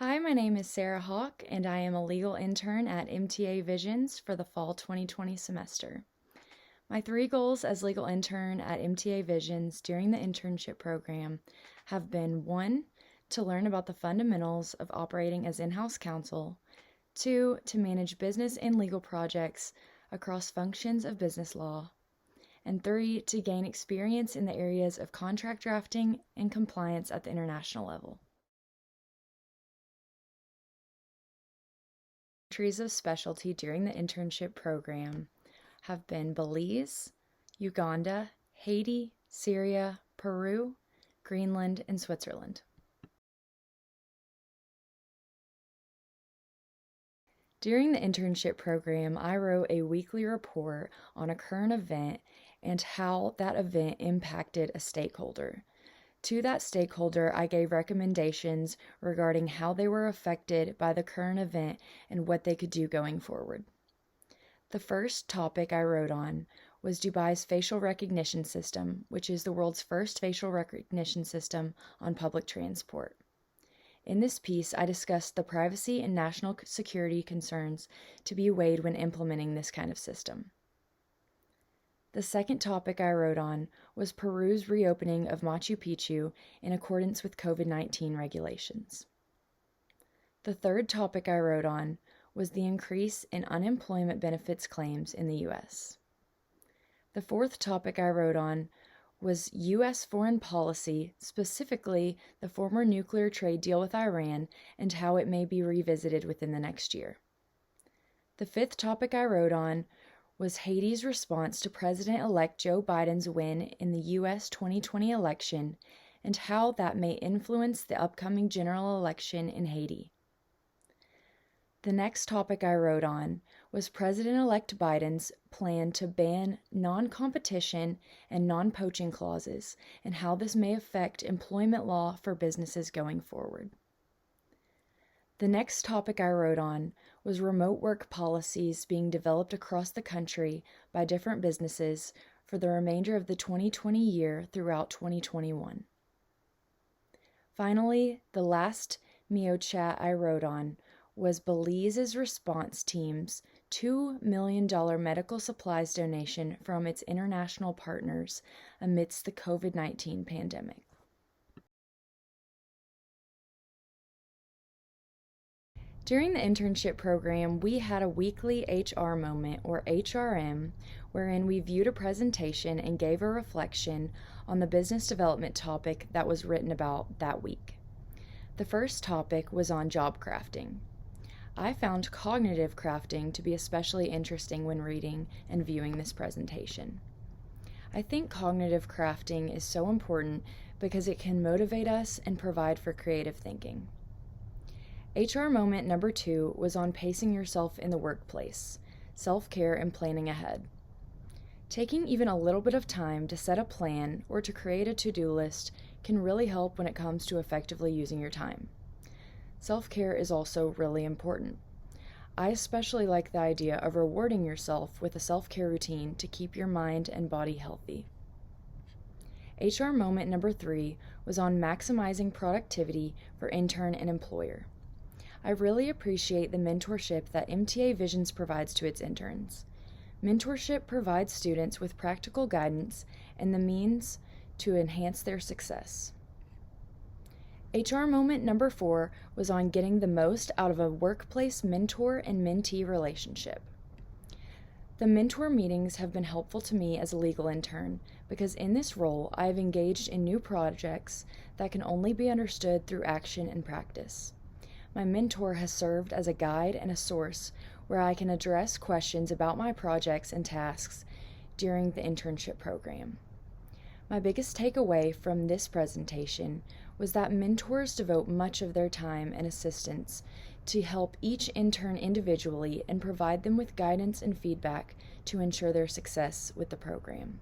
Hi, my name is Sarah Hawk, and I am a legal intern at MTA Visions for the fall 2020 semester. My 3 goals as legal intern at MTA Visions during the internship program have been 1. To learn about the fundamentals of operating as in-house counsel, 2. To manage business and legal projects across functions of business law, and 3. To gain experience in the areas of contract drafting and compliance at the international level. Countries of specialty during the internship program have been Belize, Uganda, Haiti, Syria, Peru, Greenland, and Switzerland. During the internship program, I wrote a weekly report on a current event and how that event impacted a stakeholder. To that stakeholder, I gave recommendations regarding how they were affected by the current event and what they could do going forward. The first topic I wrote on was Dubai's facial recognition system, which is the world's first facial recognition system on public transport. In this piece, I discussed the privacy and national security concerns to be weighed when implementing this kind of system. The second topic I wrote on was Peru's reopening of Machu Picchu in accordance with COVID-19 regulations. The third topic I wrote on was the increase in unemployment benefits claims in the U.S. The fourth topic I wrote on was U.S. foreign policy, specifically the former nuclear trade deal with Iran and how it may be revisited within the next year. The fifth topic I wrote on was Haiti's response to President-elect Joe Biden's win in the U.S. 2020 election and how that may influence the upcoming general election in Haiti. The next topic I wrote on was President-elect Biden's plan to ban non-competition and non-poaching clauses and how this may affect employment law for businesses going forward. The next topic I wrote on was remote work policies being developed across the country by different businesses for the remainder of the 2020 year throughout 2021. Finally, the last MEO chat I wrote on was Belize's response team's $2 million medical supplies donation from its international partners amidst the COVID-19 pandemic. During the internship program, we had a weekly HR moment, or HRM, wherein we viewed a presentation and gave a reflection on the business development topic that was written about that week. The first topic was on job crafting. I found cognitive crafting to be especially interesting when reading and viewing this presentation. I think cognitive crafting is so important because it can motivate us and provide for creative thinking. HR moment number 2 was on pacing yourself in the workplace, self-care and planning ahead. Taking even a little bit of time to set a plan or to create a to-do list can really help when it comes to effectively using your time. Self-care is also really important. I especially like the idea of rewarding yourself with a self-care routine to keep your mind and body healthy. HR moment number 3 was on maximizing productivity for intern and employer. I really appreciate the mentorship that MTA Visions provides to its interns. Mentorship provides students with practical guidance and the means to enhance their success. HR moment number 4 was on getting the most out of a workplace mentor and mentee relationship. The mentor meetings have been helpful to me as a legal intern because in this role I have engaged in new projects that can only be understood through action and practice. My mentor has served as a guide and a source where I can address questions about my projects and tasks during the internship program. My biggest takeaway from this presentation was that mentors devote much of their time and assistance to help each intern individually and provide them with guidance and feedback to ensure their success with the program.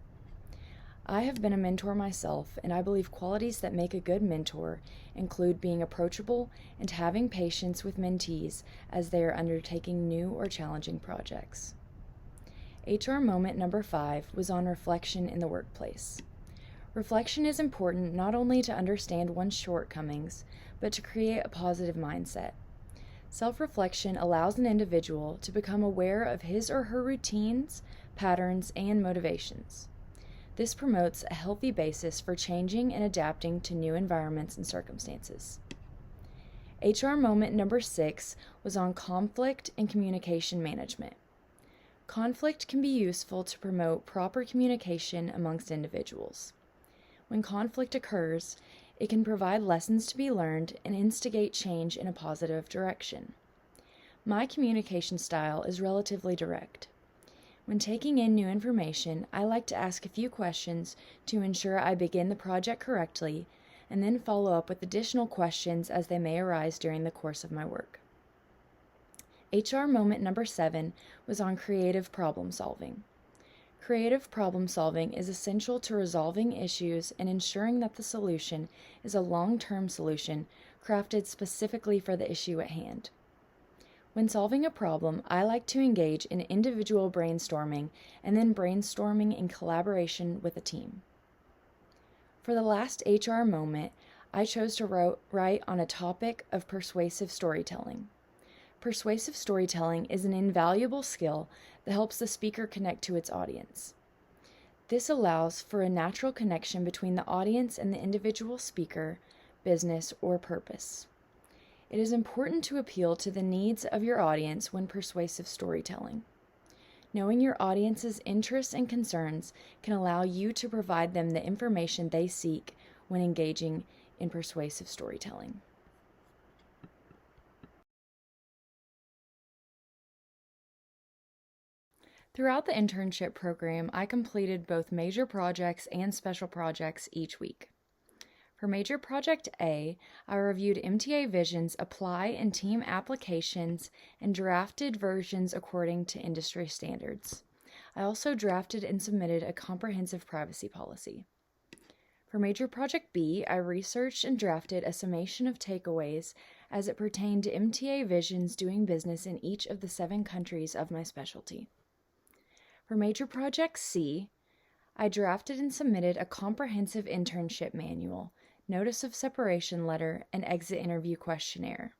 I have been a mentor myself, and I believe qualities that make a good mentor include being approachable and having patience with mentees as they are undertaking new or challenging projects. HR moment number 5 was on reflection in the workplace. Reflection is important not only to understand one's shortcomings, but to create a positive mindset. Self-reflection allows an individual to become aware of his or her routines, patterns, and motivations. This promotes a healthy basis for changing and adapting to new environments and circumstances. HR moment number 6 was on conflict and communication management. Conflict can be useful to promote proper communication amongst individuals. When conflict occurs, it can provide lessons to be learned and instigate change in a positive direction. My communication style is relatively direct. When taking in new information, I like to ask a few questions to ensure I begin the project correctly, and then follow up with additional questions as they may arise during the course of my work. HR moment number 7 was on creative problem solving. Creative problem solving is essential to resolving issues and ensuring that the solution is a long-term solution crafted specifically for the issue at hand. When solving a problem, I like to engage in individual brainstorming and then brainstorming in collaboration with a team. For the last HR moment, I chose to write on a topic of persuasive storytelling. Persuasive storytelling is an invaluable skill that helps the speaker connect to its audience. This allows for a natural connection between the audience and the individual speaker, business, or purpose. It is important to appeal to the needs of your audience when persuasive storytelling. Knowing your audience's interests and concerns can allow you to provide them the information they seek when engaging in persuasive storytelling. Throughout the internship program, I completed both major projects and special projects each week. For Major Project A, I reviewed MTA Visions apply and team applications and drafted versions according to industry standards. I also drafted and submitted a comprehensive privacy policy. For Major Project B, I researched and drafted a summation of takeaways as it pertained to MTA Visions doing business in each of the 7 countries of my specialty. For Major Project C, I drafted and submitted a comprehensive internship manual, notice of separation letter, and exit interview questionnaire.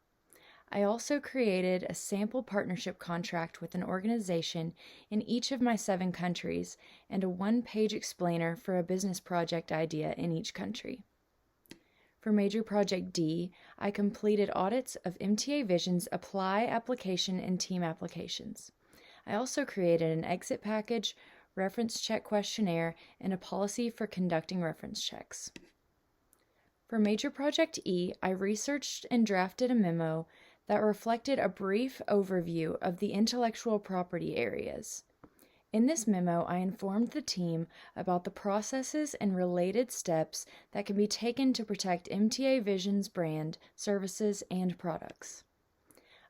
I also created a sample partnership contract with an organization in each of my 7 countries and a 1-page explainer for a business project idea in each country. For Major Project D, I completed audits of MTA Visions apply application and team applications. I also created an exit package, reference check questionnaire, and a policy for conducting reference checks. For Major Project E, I researched and drafted a memo that reflected a brief overview of the intellectual property areas. In this memo, I informed the team about the processes and related steps that can be taken to protect MTA Visions brand, services, and products.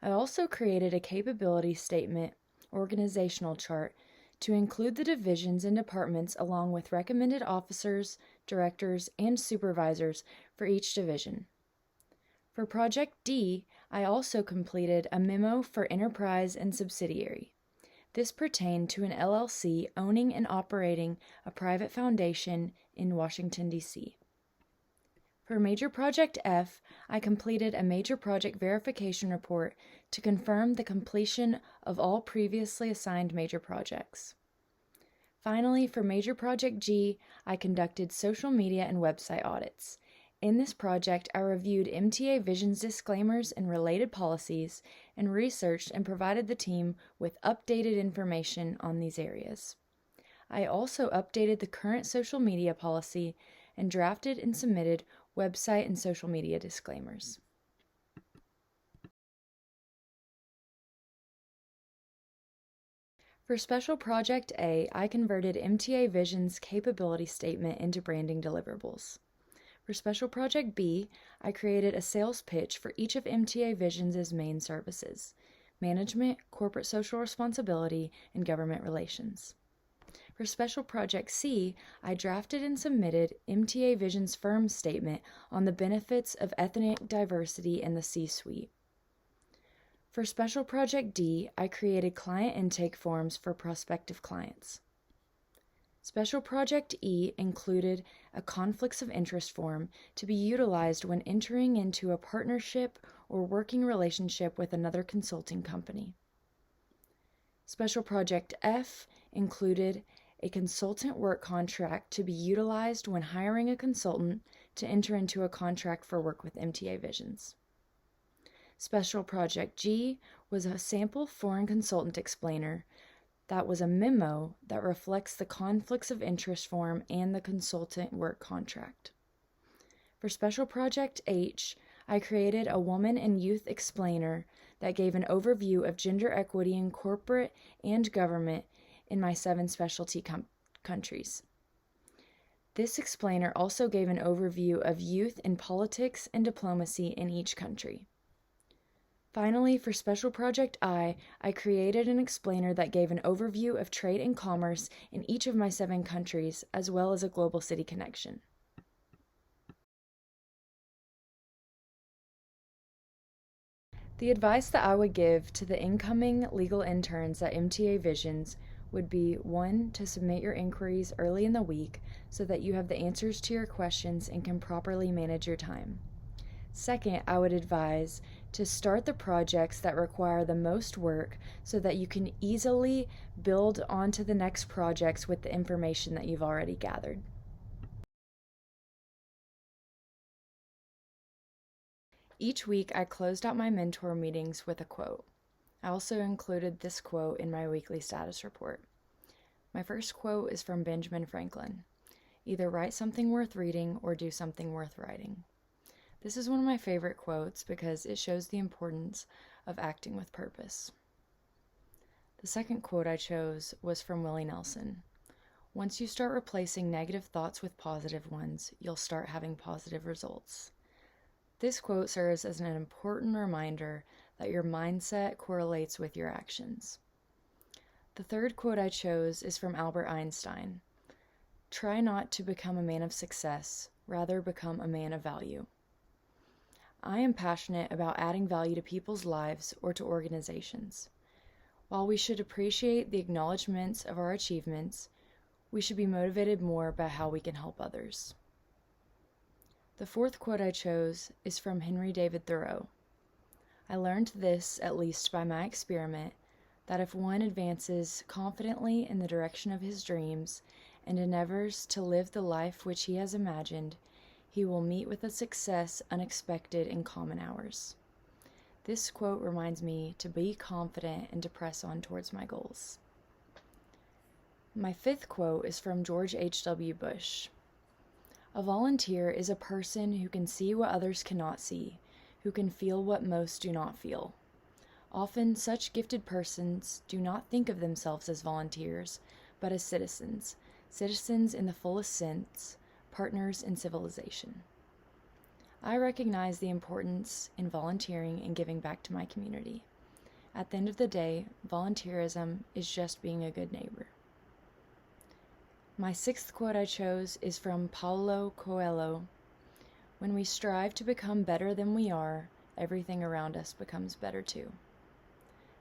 I also created a capability statement organizational chart to include the divisions and departments along with recommended officers, directors, and supervisors for each division. For Project D, I also completed a memo for enterprise and subsidiary. This pertained to an LLC owning and operating a private foundation in Washington, D.C. For Major Project F, I completed a major project verification report to confirm the completion of all previously assigned major projects. Finally, for Major Project G, I conducted social media and website audits. In this project, I reviewed MTA Visions disclaimers and related policies and researched and provided the team with updated information on these areas. I also updated the current social media policy and drafted and submitted website and social media disclaimers. For Special Project A, I converted MTA Visions capability statement into branding deliverables. For Special Project B, I created a sales pitch for each of MTA Visions' main services: management, corporate social responsibility, and government relations. For Special Project C, I drafted and submitted MTA Visions firm statement on the benefits of ethnic diversity in the C-suite. For Special Project D, I created client intake forms for prospective clients. Special Project E included a conflicts of interest form to be utilized when entering into a partnership or working relationship with another consulting company. Special Project F included a consultant work contract to be utilized when hiring a consultant to enter into a contract for work with MTA Visions. Special Project G was a sample foreign consultant explainer that was a memo that reflects the conflicts of interest form and the consultant work contract. For Special Project H, I created a woman and youth explainer that gave an overview of gender equity in corporate and government in my 7 specialty countries. This explainer also gave an overview of youth in politics and diplomacy in each country. Finally, for Special Project I created an explainer that gave an overview of trade and commerce in each of my 7 countries, as well as a global city connection. The advice that I would give to the incoming legal interns at MTA Visions would be 1, to submit your inquiries early in the week so that you have the answers to your questions and can properly manage your time. Second, I would advise to start the projects that require the most work so that you can easily build onto the next projects with the information that you've already gathered. Each week, I closed out my mentor meetings with a quote. I also included this quote in my weekly status report. My first quote is from Benjamin Franklin. Either write something worth reading or do something worth writing. This is one of my favorite quotes because it shows the importance of acting with purpose. The second quote I chose was from Willie Nelson. Once you start replacing negative thoughts with positive ones, you'll start having positive results. This quote serves as an important reminder that your mindset correlates with your actions. The third quote I chose is from Albert Einstein. Try not to become a man of success, rather become a man of value. I am passionate about adding value to people's lives or to organizations. While we should appreciate the acknowledgments of our achievements, we should be motivated more by how we can help others. The fourth quote I chose is from Henry David Thoreau. I learned this, at least by my experiment, that if one advances confidently in the direction of his dreams and endeavors to live the life which he has imagined, he will meet with a success unexpected in common hours. This quote reminds me to be confident and to press on towards my goals. My fifth quote is from George H.W. Bush. A volunteer is a person who can see what others cannot see, who can feel what most do not feel. Often, such gifted persons do not think of themselves as volunteers, but as citizens in the fullest sense, partners in civilization. I recognize the importance in volunteering and giving back to my community. At the end of the day, volunteerism is just being a good neighbor. My sixth quote I chose is from Paulo Coelho. When we strive to become better than we are, everything around us becomes better too.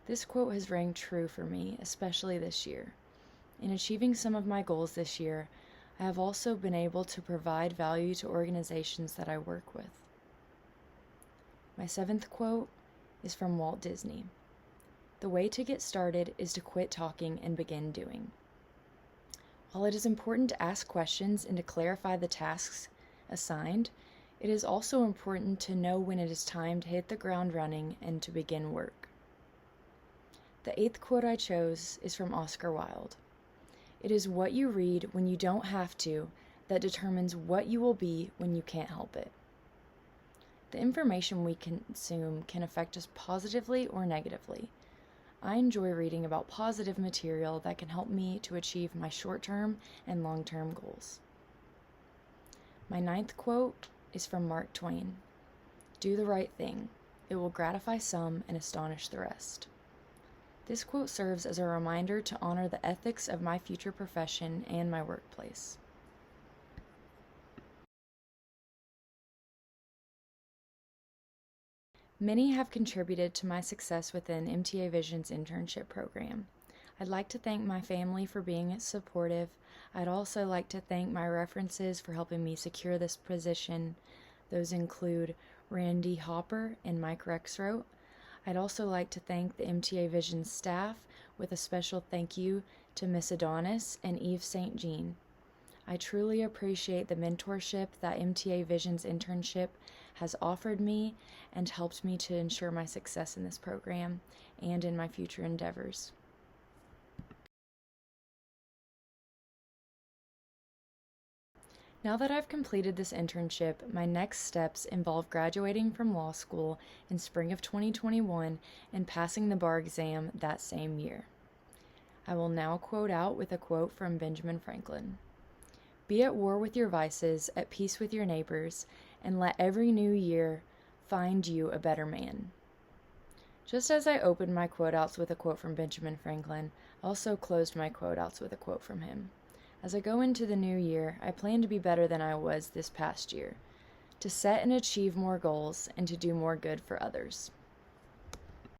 This quote has rang true for me, especially this year. In achieving some of my goals this year, I have also been able to provide value to organizations that I work with. My seventh quote is from Walt Disney. The way to get started is to quit talking and begin doing. While it is important to ask questions and to clarify the tasks assigned, it is also important to know when it is time to hit the ground running and to begin work. The eighth quote I chose is from Oscar Wilde. It is what you read when you don't have to that determines what you will be when you can't help it. The information we consume can affect us positively or negatively. I enjoy reading about positive material that can help me to achieve my short-term and long-term goals. My ninth quote is from Mark Twain. Do the right thing. It will gratify some and astonish the rest. This quote serves as a reminder to honor the ethics of my future profession and my workplace. Many have contributed to my success within MTA Visions internship program. I'd like to thank my family for being supportive. I'd also like to thank my references for helping me secure this position. Those include Randy Hopper and Mike Rexroth. I'd also like to thank the MTA Visions staff with a special thank you to Miss Adonis and Eve St. Jean. I truly appreciate the mentorship that MTA Visions internship has offered me and helped me to ensure my success in this program and in my future endeavors. Now that I've completed this internship, my next steps involve graduating from law school in spring of 2021 and passing the bar exam that same year. I will now quote out with a quote from Benjamin Franklin. "Be at war with your vices, at peace with your neighbors, and let every new year find you a better man." Just as I opened my quote outs with a quote from Benjamin Franklin, I also closed my quote outs with a quote from him. As I go into the new year, I plan to be better than I was this past year, to set and achieve more goals, and to do more good for others.